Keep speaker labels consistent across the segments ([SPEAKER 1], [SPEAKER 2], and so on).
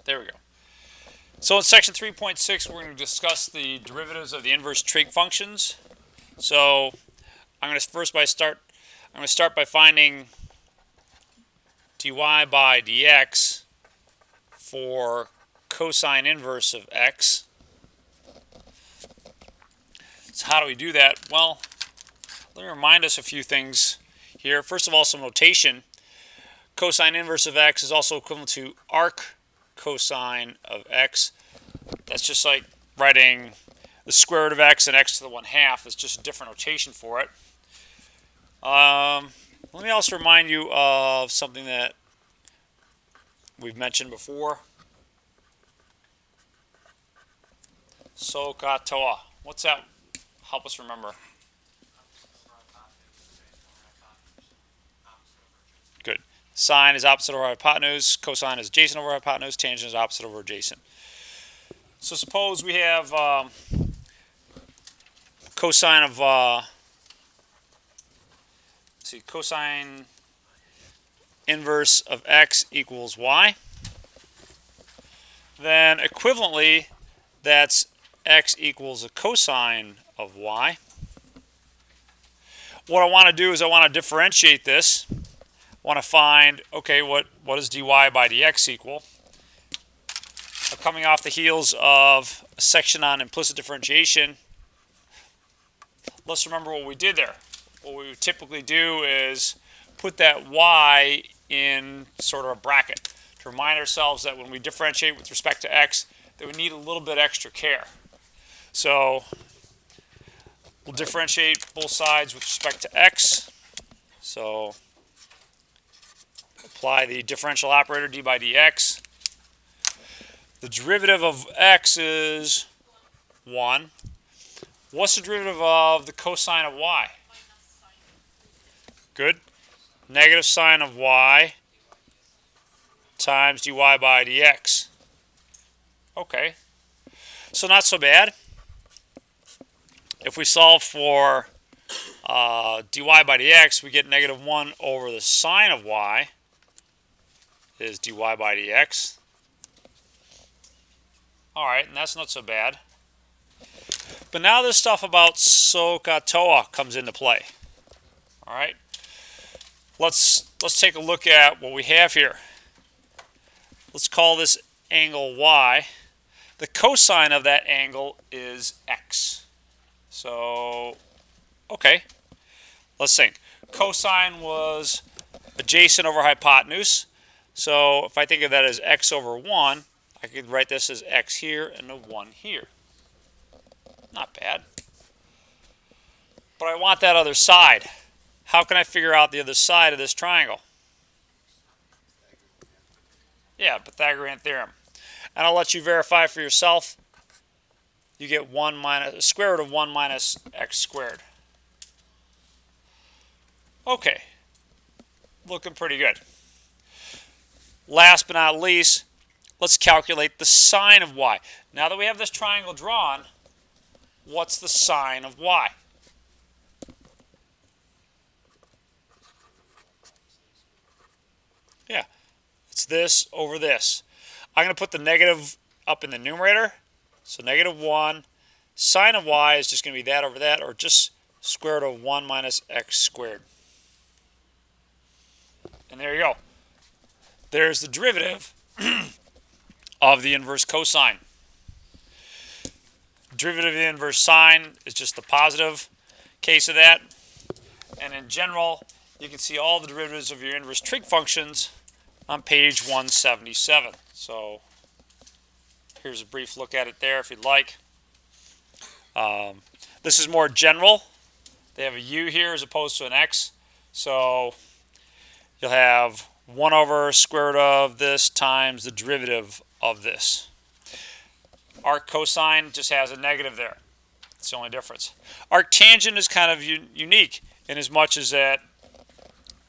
[SPEAKER 1] There we go. So in section 3.6, we're going to discuss the derivatives of the inverse trig functions. So I'm going to start by finding dy by dx for cosine inverse of x. So how do we do that? Well, let me remind us a few things here. First of all, some notation. Cosine inverse of x is also equivalent to arc cosine of x. That's just like writing the square root of x and x to the 1/2. It's just a different notation for it. Let me also remind you of something that we've mentioned before. So katoa. What's that? Help us remember. Good. Sine is opposite over hypotenuse. Cosine is adjacent over hypotenuse. Tangent is opposite over adjacent. So suppose we have cosine of cosine inverse of x equals y. Then equivalently, that's x equals a cosine of y. What I want to do is I want to differentiate this. I want to find, okay, what does dy by dx equal? Coming off the heels of a section on implicit differentiation, let's remember what we did there. What we would typically do is put that y in sort of a bracket to remind ourselves that when we differentiate with respect to x, that we need a little bit extra care. So we'll differentiate both sides with respect to x. So apply the differential operator d by dx. The derivative of x is 1. What's the derivative of the cosine of y? Good. Negative sine of y times dy by dx. Okay. So not so bad. If we solve for dy by dx, we get negative 1 over the sine of y is dy by dx. All right, and that's not so bad. But now this stuff about SOHCAHTOA comes into play. All right, let's take a look at what we have here. Let's call this angle y. The cosine of that angle is x. So, okay, let's think. Cosine was adjacent over hypotenuse. So if I think of that as x over 1, I could write this as x here and a 1 here. Not bad. But I want that other side. How can I figure out the other side of this triangle? Yeah, Pythagorean theorem. And I'll let you verify for yourself. You get 1 minus square root of 1 minus x squared. Okay. Looking pretty good. Last but not least, let's calculate the sine of y. Now that we have this triangle drawn, what's the sine of y? Yeah, it's this over this. I'm going to put the negative up in the numerator. So negative 1. Sine of y is just going to be that over that, or just square root of 1 minus x squared. And there you go. There's the derivative of the inverse cosine. Derivative of the inverse sine is just the positive case of that. And in general, you can see all the derivatives of your inverse trig functions on page 177. So here's a brief look at it there if you'd like. This is more general. They have a u here as opposed to an x. So you'll have 1 over square root of this times the derivative of this. Arc cosine just has a negative there. It's the only difference. Arc tangent is kind of unique in as much as that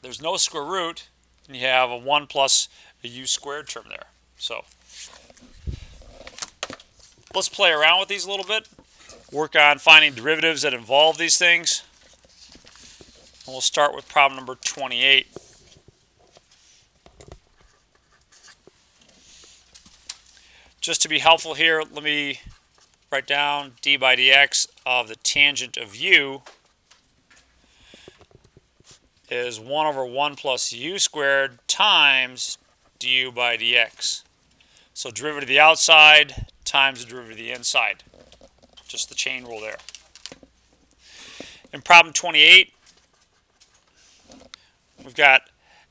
[SPEAKER 1] there's no square root, and you have a 1 plus a u squared term there. So let's play around with these a little bit. Work on finding derivatives that involve these things. And we'll start with problem number 28. just to be helpful here, let me write down d by dx of the tangent of u is 1 over 1 plus u squared times du by dx. So derivative of the outside times the derivative of the inside. Just the chain rule there. In problem 28, we've got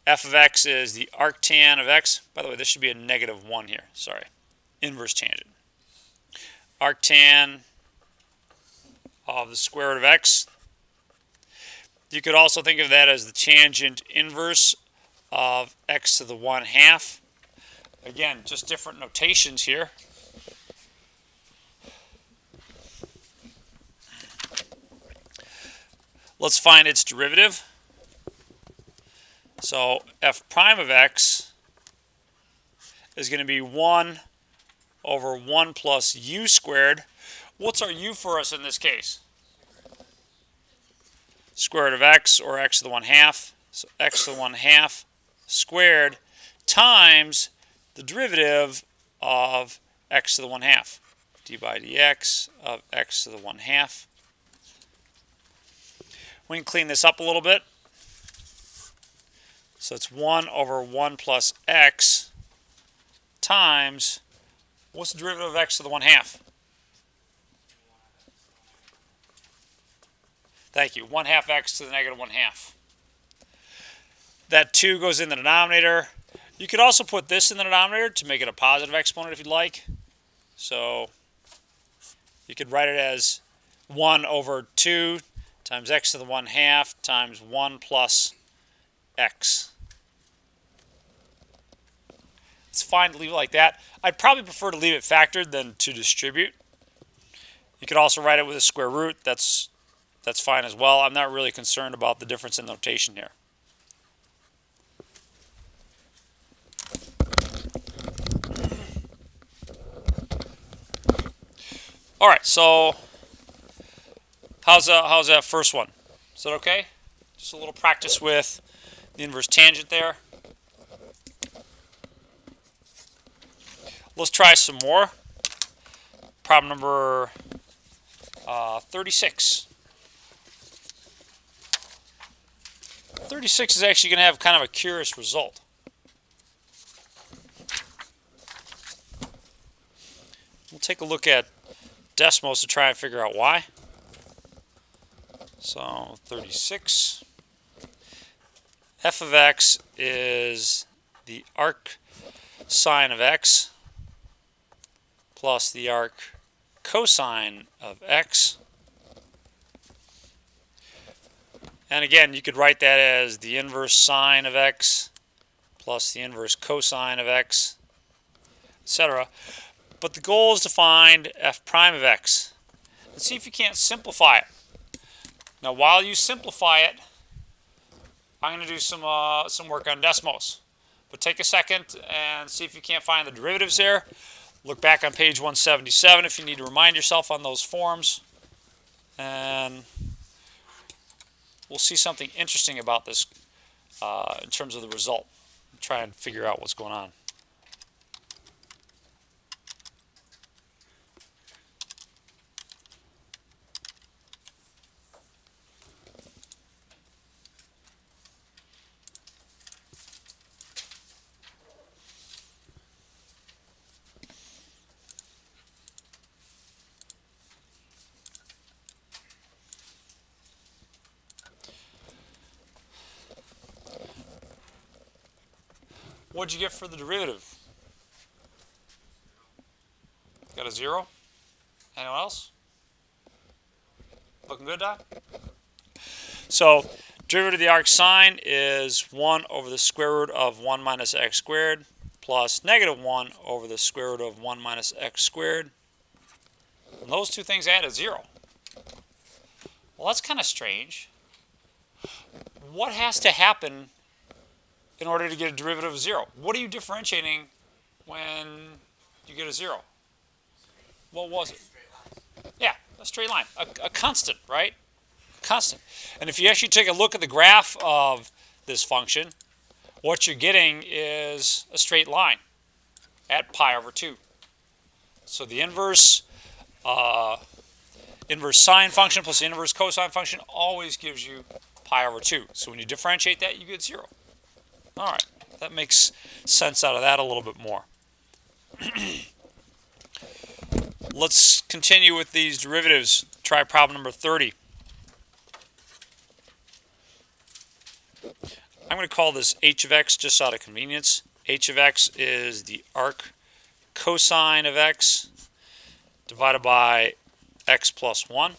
[SPEAKER 1] f of x is the arctan of x. By the way, this should be a negative 1 here. Sorry. Inverse tangent. Arctan of the square root of x. You could also think of that as the tangent inverse of x to the 1/2. Again, just different notations here. Let's find its derivative. So f prime of x is going to be 1 over 1 plus u squared. What's our u for us in this case? Square root of x, or x to the 1/2. So x to the 1/2 squared times the derivative of x to the 1/2. d by dx of x to the 1/2. We can clean this up a little bit. So it's 1 over 1 plus x times, what's the derivative of x to the 1/2? Thank you, 1/2 x to the negative 1/2. That 2 goes in the denominator. You could also put this in the denominator to make it a positive exponent if you'd like. So you could write it as 1 over 2 times x to the 1/2 times 1 plus x. It's fine to leave it like that. I'd probably prefer to leave it factored than to distribute. You could also write it with a square root. That's fine as well. I'm not really concerned about the difference in notation here. All right, so how's that first one? Is that okay? Just a little practice with the inverse tangent there. Let's try some more. Problem number 36. 36 is actually going to have kind of a curious result. We'll take a look at decimals to try and figure out why. So 36. F of x is the arc sine of x plus the arc cosine of x. And again, you could write that as the inverse sine of x plus the inverse cosine of x, etc. But the goal is to find f prime of x. And see if you can't simplify it. Now, while you simplify it, I'm going to do some work on decimals. But take a second and see if you can't find the derivatives there. Look back on page 177 if you need to remind yourself on those forms. And we'll see something interesting about this in terms of the result. Try and figure out what's going on. What'd you get for the derivative? Got a 0? Anyone else? Looking good, Don? So, derivative of the arc sine is 1 over the square root of 1 minus x squared plus negative 1 over the square root of 1 minus x squared. And those two things add a 0. Well, that's kind of strange. What has to happen in order to get a derivative of 0? What are you differentiating when you get a 0? What was it? Yeah, a straight line. A constant, right? A constant. And if you actually take a look at the graph of this function, what you're getting is a straight line at pi over 2. So the inverse sine function plus the inverse cosine function always gives you pi over 2. So when you differentiate that, you get 0. All right, that makes sense out of that a little bit more. Let's continue with these derivatives. Try problem number 30. I'm going to call this h of x just out of convenience. H of x is the arc cosine of x divided by x plus 1.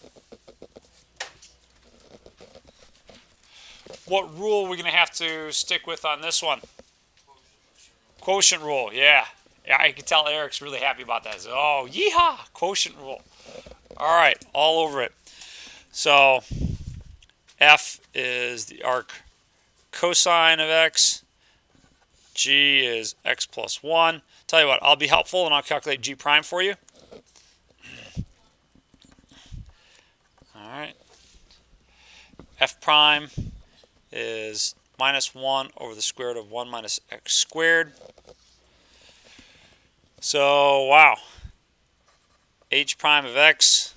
[SPEAKER 1] What rule are we going to have to stick with on this one? Quotient rule, yeah. Yeah, I can tell Eric's really happy about that. So, oh, yeehaw, quotient rule. All right, all over it. So f is the arc cosine of x. G is x plus 1. Tell you what, I'll be helpful and I'll calculate g prime for you. All right. F prime is minus 1 over the square root of 1 minus x squared. So, wow. H prime of x.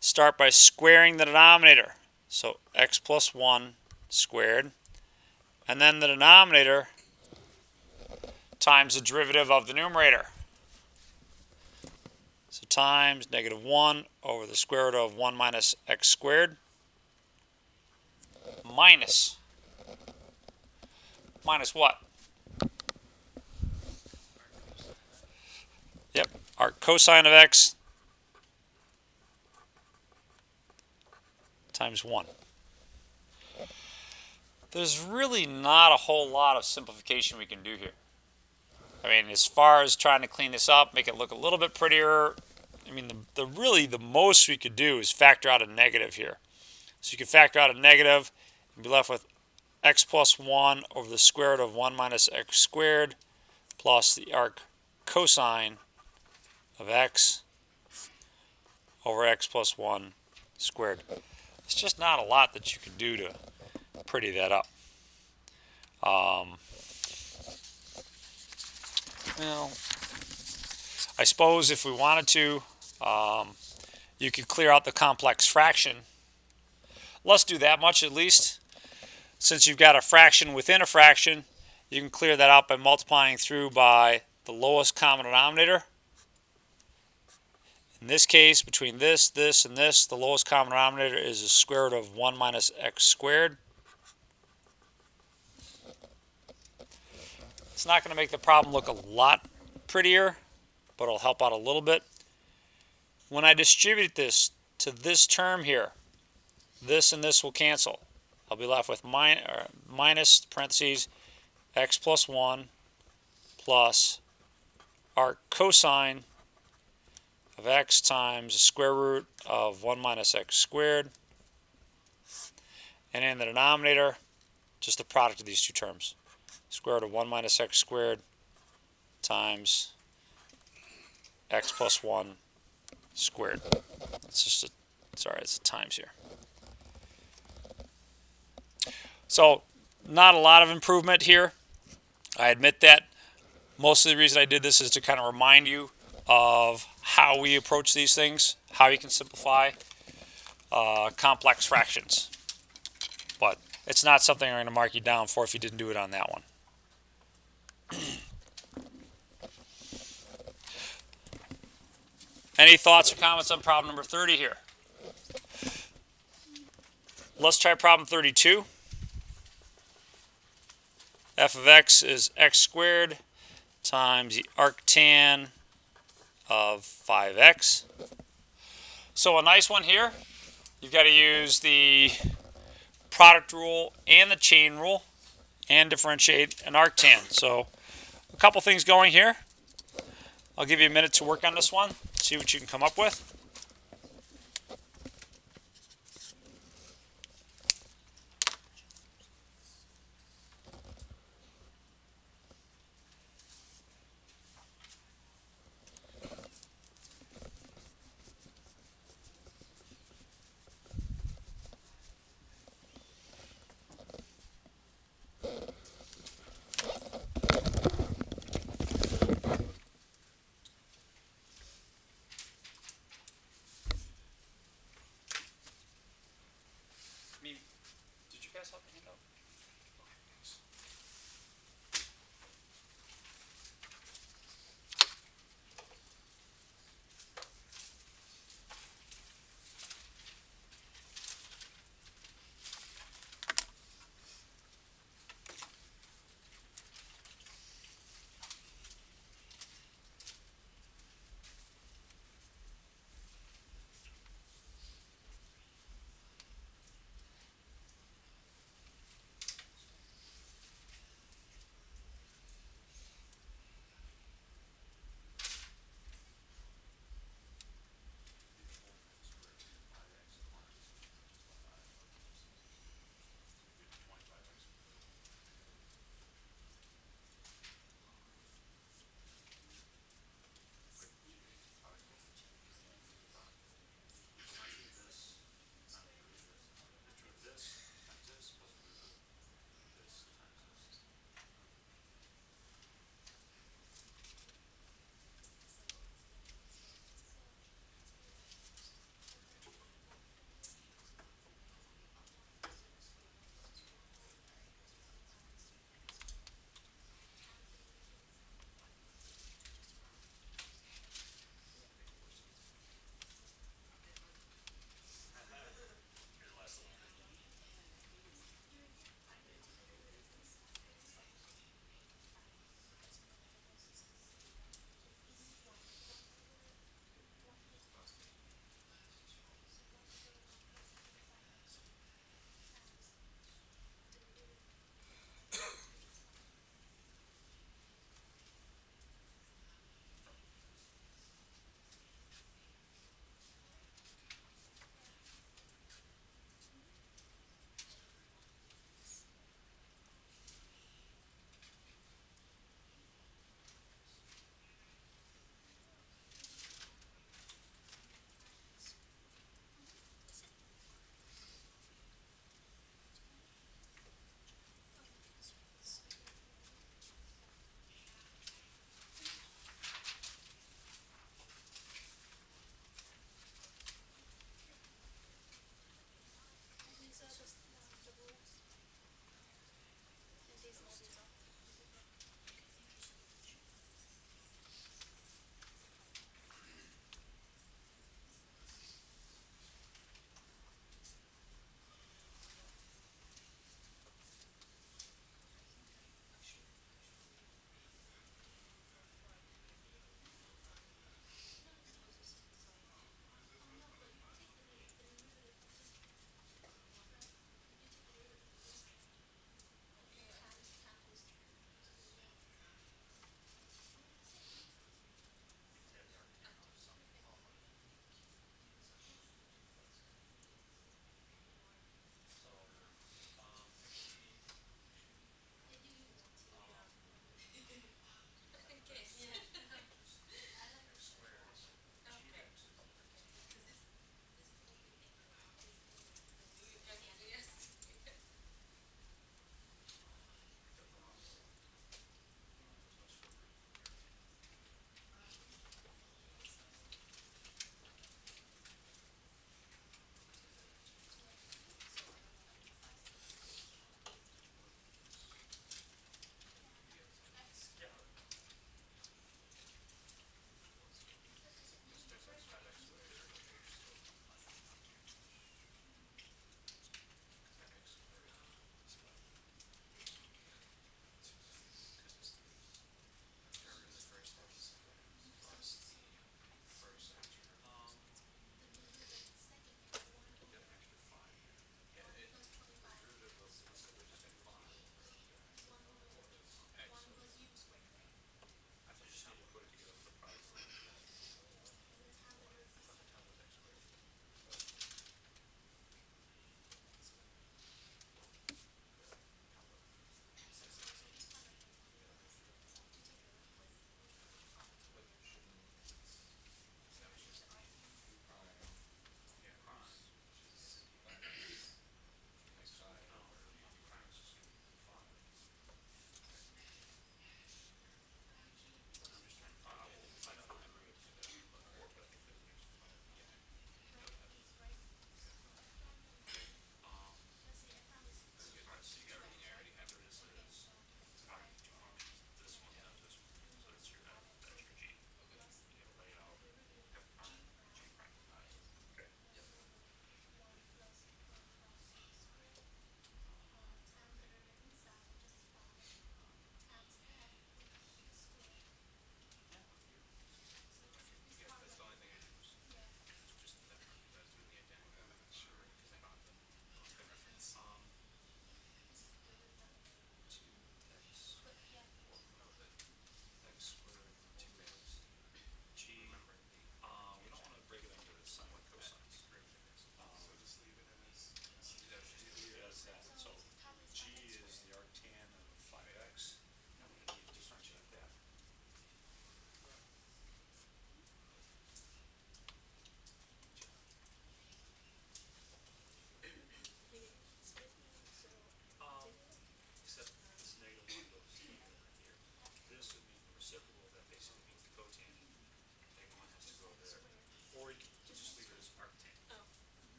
[SPEAKER 1] Start by squaring the denominator. So, x plus 1 squared. And then the denominator times the derivative of the numerator. So, times negative 1 over the square root of 1 minus x squared. Minus what? Yep, arc cosine of x times 1. There's really not a whole lot of simplification we can do here. I mean, as far as trying to clean this up, make it look a little bit prettier, I mean, really the most we could do is factor out a negative here. So you can factor out a negative and be left with x plus 1 over the square root of 1 minus x squared plus the arc cosine of x over x plus 1 squared. It's just not a lot that you can do to pretty that up. Well, I suppose if we wanted to, you could clear out the complex fraction. Let's do that much at least. Since you've got a fraction within a fraction, you can clear that out by multiplying through by the lowest common denominator. In this case, between this, and this, the lowest common denominator is the square root of 1 minus x squared. It's not going to make the problem look a lot prettier, but it'll help out a little bit. When I distribute this to this term here, this and this will cancel. I'll be left with minus, parentheses, x plus 1 plus arc cosine of x times the square root of 1 minus x squared. And in the denominator, just the product of these two terms. Square root of 1 minus x squared times x plus 1 squared. It's just a, sorry, it's a times here. So, not a lot of improvement here. I admit that. Most of the reason I did this is to kind of remind you of how we approach these things, how you can simplify complex fractions. But it's not something I'm going to mark you down for if you didn't do it on that one. Any thoughts or comments on problem number 30 here? Let's try problem 32. F of x is x squared times the arctan of 5x. So a nice one here. You've got to use the product rule and the chain rule and differentiate an arctan. So a couple things going here. I'll give you a minute to work on this one, see what you can come up with.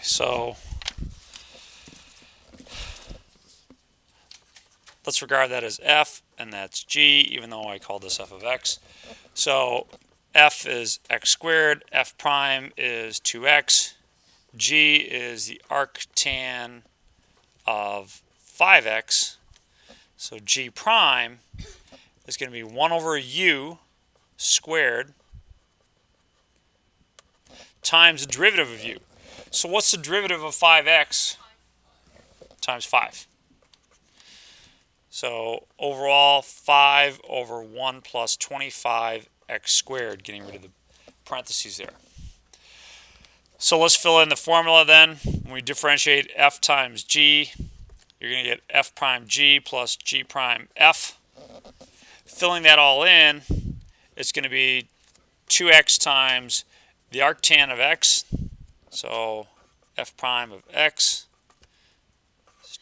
[SPEAKER 1] so let's regard that as f, and that's g, even though I called this f of x. So f is x squared, f prime is 2x, g is the arctan of 5x, so g prime is going to be 1 over u squared times the derivative of u. So what's the derivative of 5x times 5? So overall, 5 over 1 plus 25x squared, getting rid of the parentheses there. So let's fill in the formula then. When we differentiate f times g, you're going to get f prime g plus g prime f. Filling that all in, it's going to be 2x times the arctan of x, so f prime of x,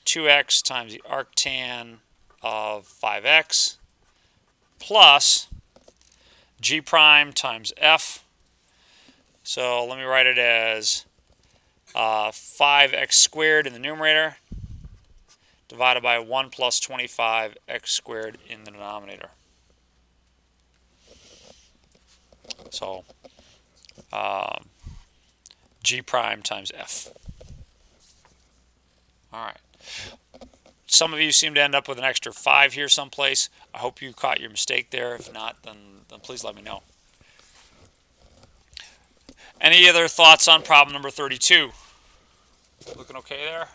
[SPEAKER 1] 2x times the arctan of 5x, plus g prime times f. So let me write it as 5x squared in the numerator, divided by 1 plus 25x squared in the denominator. So g prime times f. All right. Some of you seem to end up with an extra 5 here someplace. I hope you caught your mistake there. If not, then please let me know. Any other thoughts on problem number 32? Looking okay there?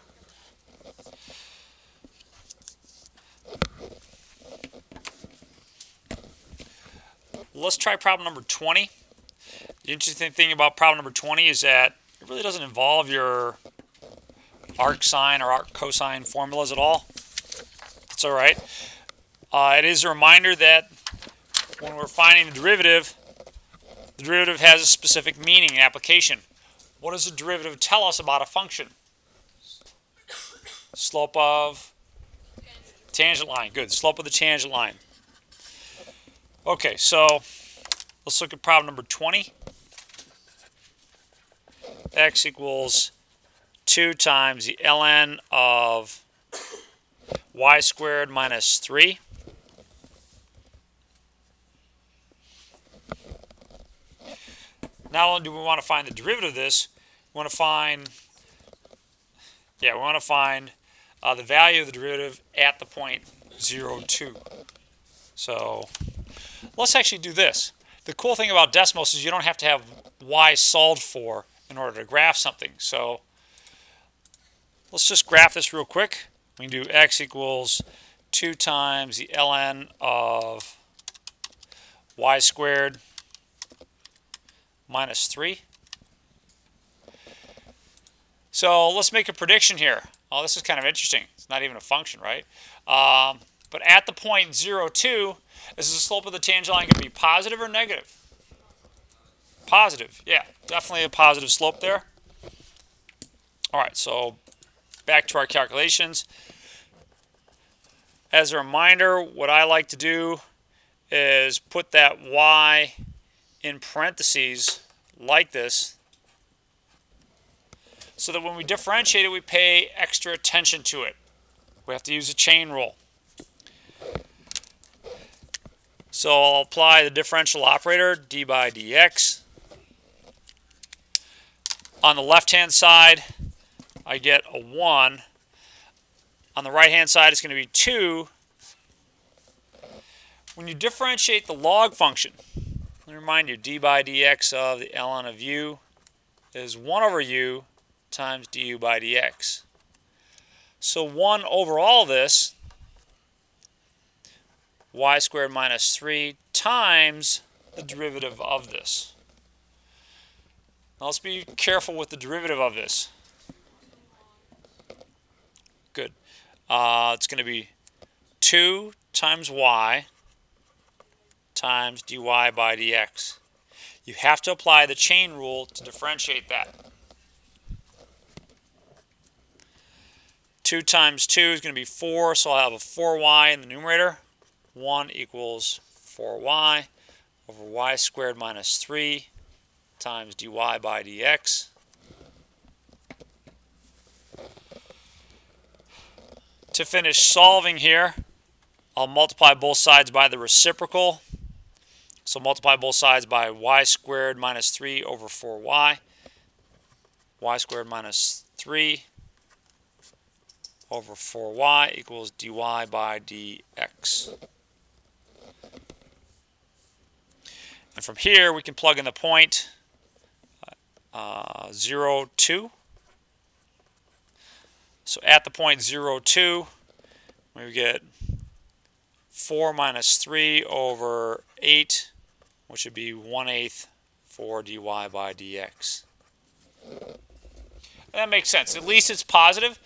[SPEAKER 1] Let's try problem number 20. The interesting thing about problem number 20 is that it really doesn't involve your arc sine or arc cosine formulas at all. It's all right. It is a reminder that when we're finding the derivative has a specific meaning and application. What does the derivative tell us about a function? Slope of tangent line. Good. Slope of the tangent line. Okay, so let's look at problem number 20. X equals 2 times the ln of y squared minus 3. Not only do we want to find the derivative of this, we want to find the value of the derivative at the point 0, 2. So let's actually do this. The cool thing about Desmos is you don't have to have y solved for in order to graph something. So let's just graph this real quick. We can do x equals 2 times the ln of y squared minus 3. So let's make a prediction here. Oh, this is kind of interesting. It's not even a function, right? But at the point 0, 2, is the slope of the tangent line going to be positive or negative? Positive, yeah. Definitely a positive slope there. All right, so back to our calculations. As a reminder, what I like to do is put that y in parentheses like this, so that when we differentiate it, we pay extra attention to it. We have to use a chain rule. So I'll apply the differential operator, d by dx. On the left-hand side, I get a 1. On the right-hand side, it's going to be 2. When you differentiate the log function, let me remind you, d by dx of the ln of u is 1 over u times du by dx. So 1 over all this, y squared minus 3 times the derivative of this. Now let's be careful with the derivative of this. Good. It's going to be 2 times y times dy by dx. You have to apply the chain rule to differentiate that. 2 times 2 is going to be 4, so I'll have a 4y in the numerator. 1 equals 4y over y squared minus 3 times dy by dx. To finish solving here, I'll multiply both sides by the reciprocal. So multiply both sides by y squared minus 3 over 4y. Y squared minus 3 over 4y equals dy by dx. And from here, we can plug in the point 0, 2. So at the point 0, 2, we get 4 minus 3 over 8, which would be 1/8 for dy by dx. And that makes sense. At least it's positive.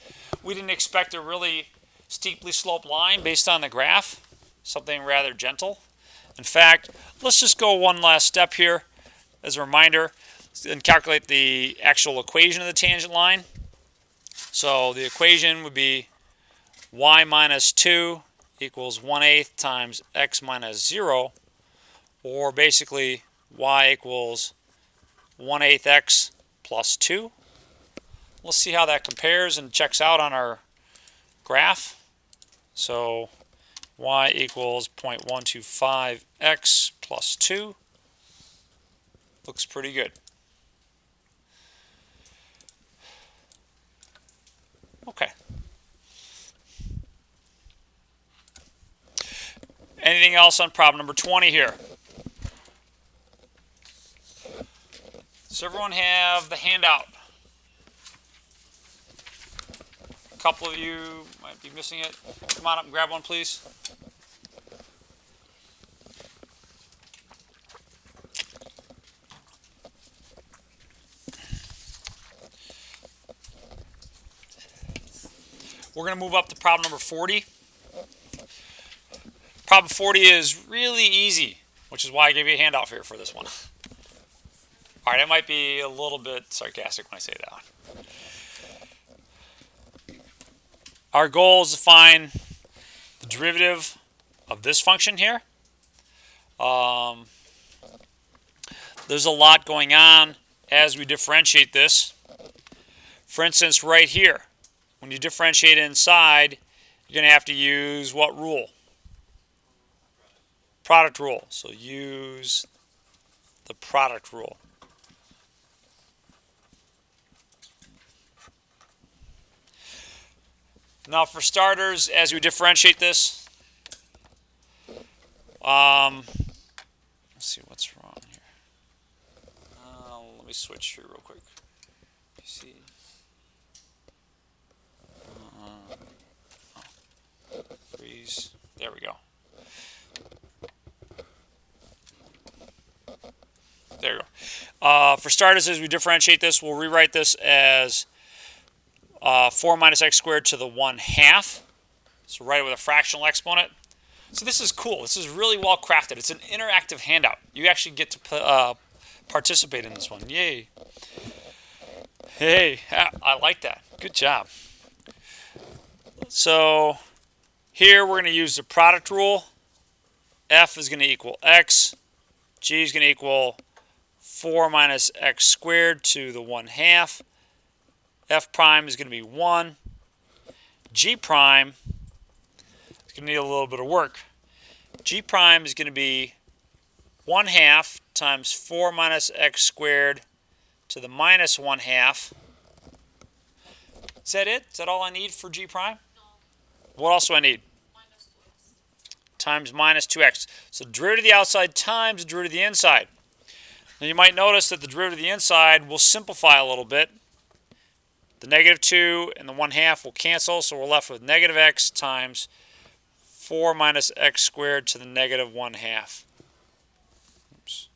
[SPEAKER 1] We didn't expect a really steeply sloped line based on the graph. Something rather gentle. In fact, let's just go one last step here as a reminder and calculate the actual equation of the tangent line. So the equation would be y minus 2 equals 1/8 times x minus 0, or basically y equals 1/8 x plus 2. Let's see how that compares and checks out on our graph. So y equals 0.125 x plus 2. Looks pretty good. Okay. Anything else on problem number 20 here? Does everyone have the handout? A couple of you might be missing it. Come on up and grab one, please. We're going to move up to problem number 40. Problem 40 is really easy, which is why I gave you a handout here for this one. All right, I might be a little bit sarcastic when I say that. Our goal is to find the derivative of this function here. There's a lot going on as we differentiate this. For instance, right here, when you differentiate inside, you're going to have to use what rule? Product rule. So use the product rule. Now for starters, as we differentiate this, let's see what's wrong here. Let me switch here real quick. See. Freeze. There we go. There you go. For starters, as we differentiate this, we'll rewrite this as 4 minus x squared to the 1/2. So write it with a fractional exponent. So this is cool. This is really well crafted. It's an interactive handout. You actually get to participate in this one. Yay. Hey, I like that. Good job. So here we're going to use the product rule. F is going to equal x. G is going to equal 4 minus x squared to the 1/2. F prime is going to be 1. G prime is going to need a little bit of work. G prime is going to be 1/2 times 4 minus x squared to the minus 1/2. Is that it? Is that all I need for G prime? No. What else do I need? Minus 2x. Times minus 2x. So the derivative of the outside times the derivative of the inside. Now you might notice that the derivative of the inside will simplify a little bit. The negative 2 and the 1/2 will cancel, so we're left with negative x times 4 minus x squared to the negative 1/2. Oops.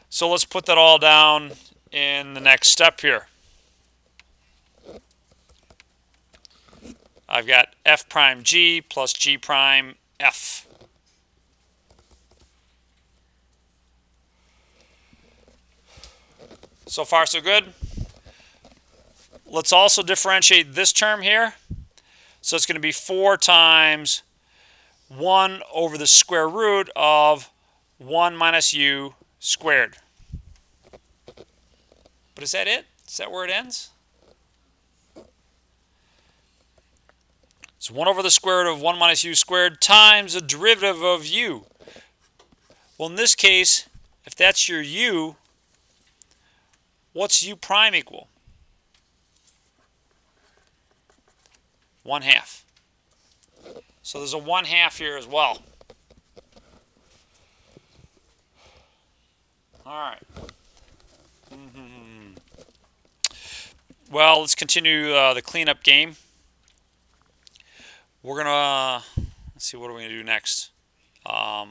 [SPEAKER 1] So let's put that all down in the next step here. I've got f prime g plus g prime f. So far, so good. Let's also differentiate this term here. So it's going to be 4 times 1 over the square root of 1 minus u squared. But is that it? Is that where it ends? It's 1 over the square root of 1 minus u squared times the derivative of u. Well, in this case, if that's your u, what's u prime equal? 1/2. So there's a 1/2 here as well. All right. Well, let's continue the cleanup game. We're gonna let's see, what are we gonna do next? All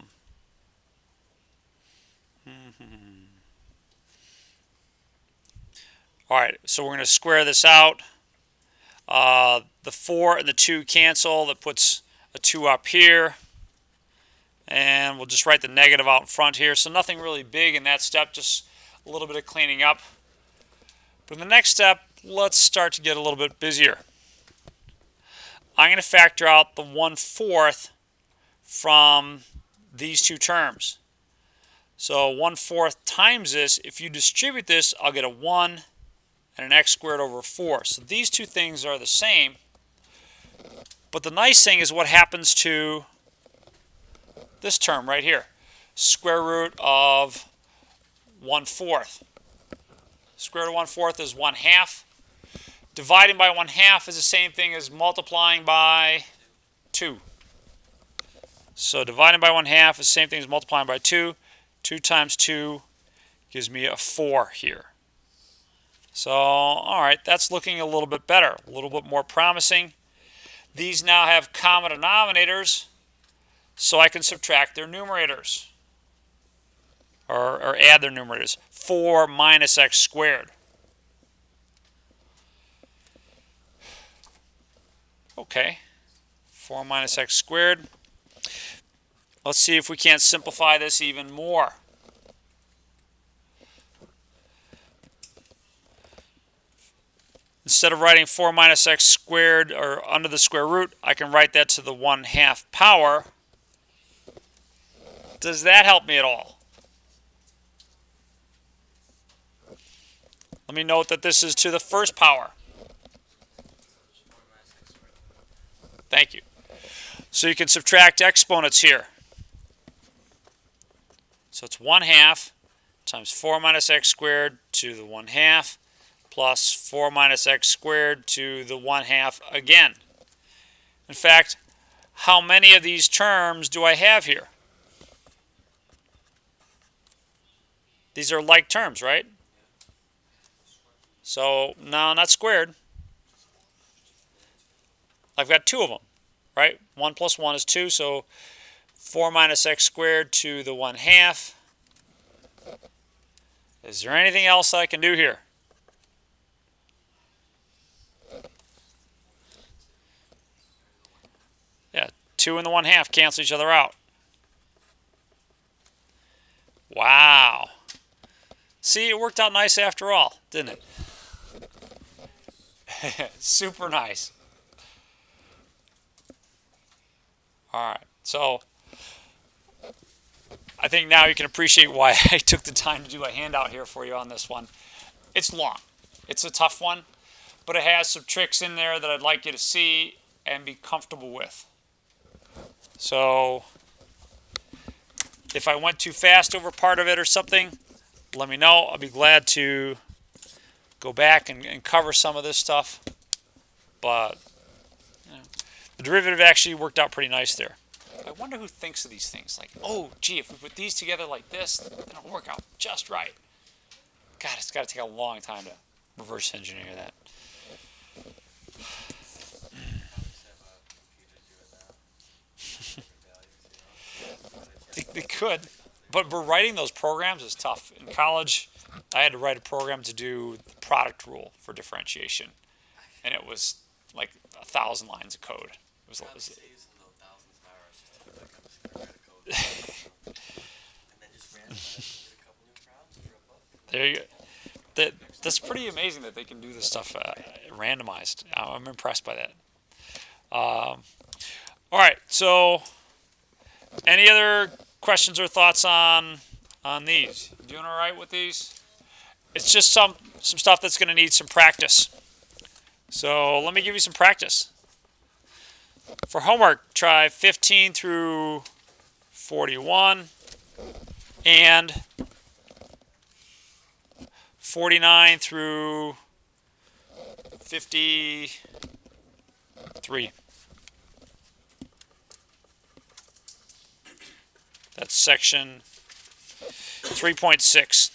[SPEAKER 1] right, so we're gonna square this out. The 4 and the 2 cancel. That puts a 2 up here. And we'll just write the negative out in front here. So nothing really big in that step, just a little bit of cleaning up. But in the next step, let's start to get a little bit busier. I'm going to factor out the 1/4 from these two terms. So 1/4 times this, if you distribute this, I'll get a 1 and an x squared over 4. So these two things are the same. But the nice thing is what happens to this term right here. Square root of 1/4. Square root of 1/4 is 1/2. Dividing by 1/2 is the same thing as multiplying by 2. So dividing by 1/2 is the same thing as multiplying by 2. 2 times 2 gives me a 4 here. So, all right, that's looking a little bit better, a little bit more promising. These now have common denominators, so I can subtract their numerators, or add their numerators. 4 minus x squared. Okay, 4 minus x squared. Let's see if we can't simplify this even more. Instead of writing 4 minus x squared or under the square root, I can write that to the 1/2 power. Does that help me at all? Let me note that this is to the first power. Thank you. So you can subtract exponents here. So it's 1/2 times 4 minus x squared to the 1/2 plus 4 minus x squared to the 1/2 again. In fact, how many of these terms do I have here? These are like terms, right? So, no, not squared. I've got 2 of them, right? 1 plus 1 is 2, so 4 minus x squared to the 1/2. Is there anything else I can do here? Yeah, 2 and the 1/2 cancel each other out. Wow. See, it worked out nice after all, didn't it? Super nice. All right, so I think now you can appreciate why I took the time to do a handout here for you on this one. It's long. It's a tough one, but it has some tricks in there that I'd like you to see and be comfortable with. So if I went too fast over part of it or something, let me know. I'll be glad to go back and cover some of this stuff. But you know, the derivative actually worked out pretty nice there. I wonder who thinks of these things. Like, oh, gee, if we put these together like this, then it'll work out just right. God, it's got to take a long time to reverse engineer that. They could, but writing those programs is tough. In college, I had to write a program to do the product rule for differentiation, and it was like 1,000 lines of code. It was there you go. That's pretty amazing that they can do this stuff randomized. I'm impressed by that. All right, so any other questions or thoughts on these? Doing all right with these? It's just some stuff that's going to need some practice. So let me give you some practice. For homework, try 15 through 41 and 49 through 53. That's section 3.6.